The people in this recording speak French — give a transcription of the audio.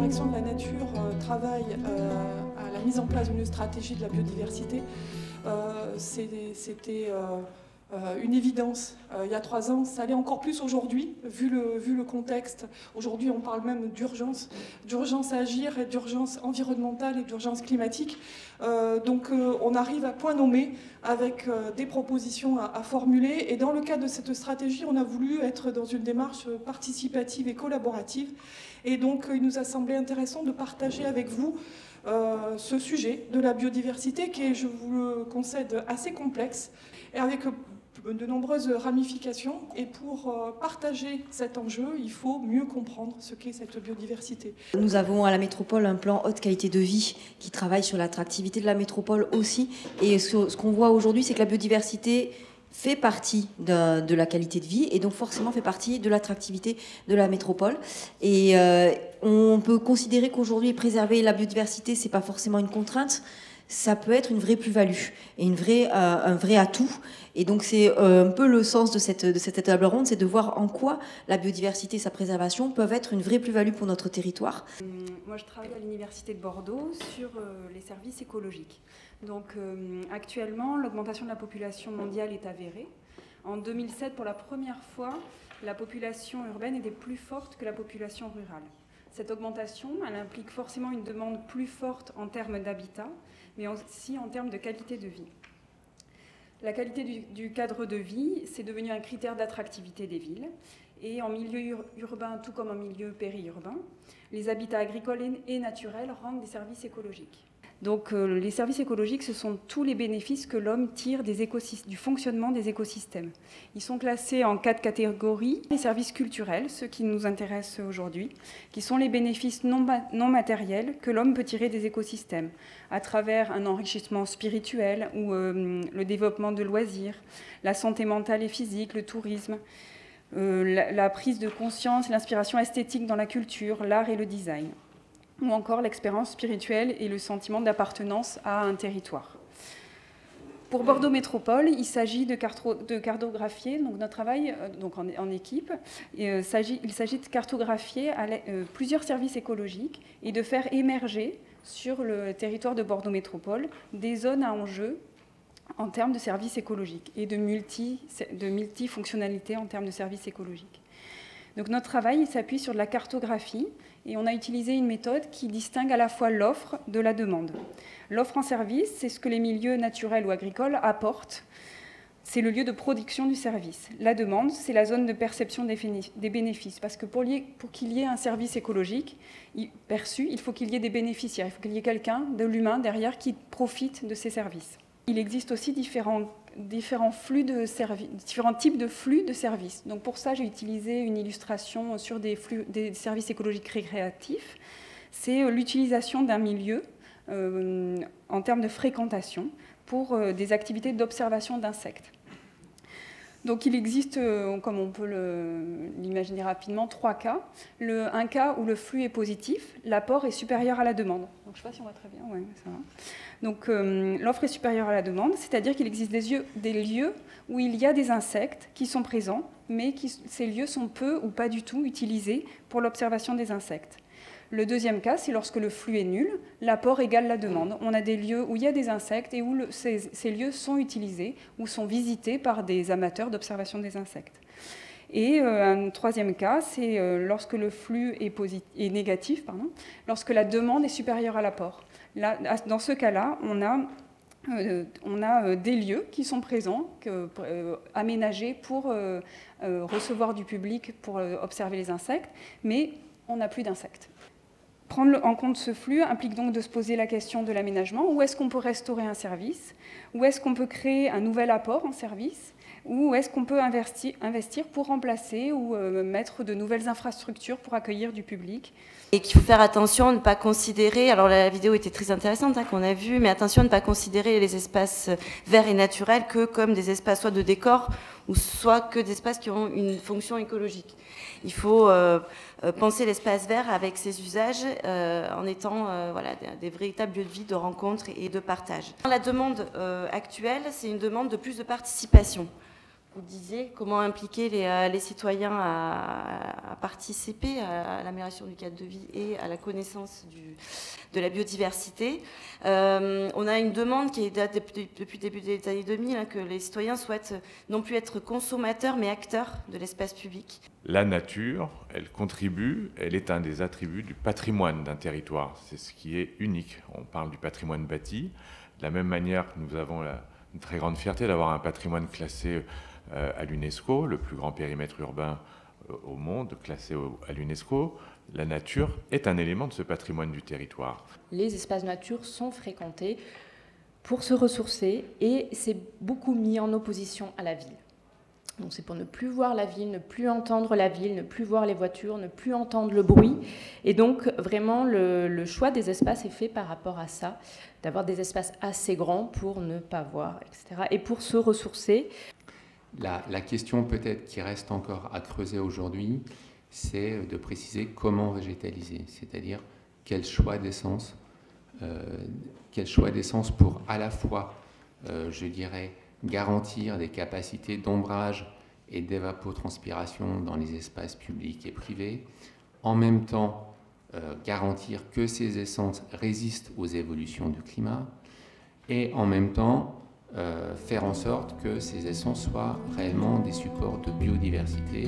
direction de la nature travaille à la mise en place d'une stratégie de la biodiversité. C'était une évidence il y a 3 ans, ça l'est encore plus aujourd'hui, vu le contexte. Aujourd'hui, on parle même d'urgence à agir, et d'urgence environnementale et d'urgence climatique. Donc on arrive à point nommé avec des propositions à formuler. Et dans le cadre de cette stratégie, on a voulu être dans une démarche participative et collaborative. Et donc il nous a semblé intéressant de partager avec vous ce sujet de la biodiversité qui est, je vous le concède, assez complexe et avec de nombreuses ramifications. Et pour partager cet enjeu, il faut mieux comprendre ce qu'est cette biodiversité. Nous avons à la métropole un plan haute qualité de vie qui travaille sur l'attractivité de la métropole aussi. Et ce qu'on voit aujourd'hui, c'est que la biodiversité fait partie de la qualité de vie et donc forcément fait partie de l'attractivité de la métropole. Et on peut considérer qu'aujourd'hui, préserver la biodiversité, c'est pas forcément une contrainte. Ça peut être une vraie plus-value et un vrai atout. Et donc c'est un peu le sens de cette table ronde, c'est de voir en quoi la biodiversité et sa préservation peuvent être une vraie plus-value pour notre territoire. Moi, je travaille à l'Université de Bordeaux sur les services écologiques. Donc actuellement, l'augmentation de la population mondiale est avérée. En 2007, pour la première fois, la population urbaine était plus forte que la population rurale. Cette augmentation, elle implique forcément une demande plus forte en termes d'habitat, mais aussi en termes de qualité de vie. La qualité du cadre de vie, c'est devenu un critère d'attractivité des villes. Et en milieu urbain, tout comme en milieu périurbain, les habitats agricoles et naturels rendent des services écologiques. Donc les services écologiques, ce sont tous les bénéfices que l'homme tire du fonctionnement des écosystèmes. Ils sont classés en 4 catégories. Les services culturels, ceux qui nous intéressent aujourd'hui, qui sont les bénéfices non matériels que l'homme peut tirer des écosystèmes, à travers un enrichissement spirituel ou le développement de loisirs, la santé mentale et physique, le tourisme, la prise de conscience, l'inspiration esthétique dans la culture, l'art et le design, ou encore l'expérience spirituelle et le sentiment d'appartenance à un territoire. Pour Bordeaux Métropole, il s'agit de cartographier, donc notre travail en équipe, il s'agit de cartographier plusieurs services écologiques et de faire émerger sur le territoire de Bordeaux Métropole des zones à enjeu en termes de services écologiques et de multifonctionnalités en termes de services écologiques. Donc notre travail s'appuie sur de la cartographie et on a utilisé une méthode qui distingue à la fois l'offre de la demande. L'offre en service, c'est ce que les milieux naturels ou agricoles apportent. C'est le lieu de production du service. La demande, c'est la zone de perception des bénéfices. Parce que pour qu'il y ait un service écologique perçu, il faut qu'il y ait des bénéficiaires. Il faut qu'il y ait quelqu'un de l'humain derrière qui profite de ces services. Il existe aussi différents types de flux de services. Donc pour ça, j'ai utilisé une illustration sur des services écologiques récréatifs. C'est l'utilisation d'un milieu en termes de fréquentation pour des activités d'observation d'insectes. Donc il existe, comme on peut l'imaginer rapidement, 3 cas. Un cas où le flux est positif, l'apport est supérieur à la demande. Donc, je ne sais pas si on voit très bien, ouais, ça va. Donc l'offre est supérieure à la demande, c'est-à-dire qu'il existe des lieux où il y a des insectes qui sont présents, mais ces lieux sont peu ou pas du tout utilisés pour l'observation des insectes. Le deuxième cas, c'est lorsque le flux est nul, l'apport égale la demande. On a des lieux où il y a des insectes et où ces lieux sont utilisés ou sont visités par des amateurs d'observation des insectes. Et un troisième cas, c'est lorsque le flux est négatif, lorsque la demande est supérieure à l'apport. Dans ce cas-là, on a des lieux qui sont présents, aménagés pour recevoir du public, pour observer les insectes, mais on n'a plus d'insectes. Prendre en compte ce flux implique donc de se poser la question de l'aménagement. Où est-ce qu'on peut restaurer un service? Où est-ce qu'on peut créer un nouvel apport en service? Où est-ce qu'on peut investir pour remplacer ou mettre de nouvelles infrastructures pour accueillir du public? Et qu'il faut faire attention à ne pas considérer, alors la vidéo était très intéressante qu'on a vue, mais attention à ne pas considérer les espaces verts et naturels que comme des espaces soit de décor ou soit que des espaces qui ont une fonction écologique. Il faut penser l'espace vert avec ses usages en étant voilà, des véritables lieux de vie, de rencontre et de partage. La demande actuelle, c'est une demande de plus de participation. vous disiez, comment impliquer les citoyens à participer à l'amélioration du cadre de vie et à la connaissance de la biodiversité. On a une demande qui date depuis le début des années 2000, que les citoyens souhaitent non plus être consommateurs, mais acteurs de l'espace public. La nature, elle contribue, elle est un des attributs du patrimoine d'un territoire. C'est ce qui est unique. On parle du patrimoine bâti. De la même manière que nous avons une très grande fierté d'avoir un patrimoine classé à l'UNESCO, le plus grand périmètre urbain au monde, classé à l'UNESCO, la nature est un élément de ce patrimoine du territoire. Les espaces nature sont fréquentés pour se ressourcer et c'est beaucoup mis en opposition à la ville. Donc c'est pour ne plus voir la ville, ne plus entendre la ville, ne plus voir les voitures, ne plus entendre le bruit. Et donc vraiment le choix des espaces est fait par rapport à ça, d'avoir des espaces assez grands pour ne pas voir, etc. Et pour se ressourcer. La question peut-être qui reste encore à creuser aujourd'hui, c'est de préciser comment végétaliser, c'est-à-dire quel choix d'essence pour à la fois, je dirais, garantir des capacités d'ombrage et d'évapotranspiration dans les espaces publics et privés, en même temps garantir que ces essences résistent aux évolutions du climat, et en même temps faire en sorte que ces essences soient réellement des supports de biodiversité.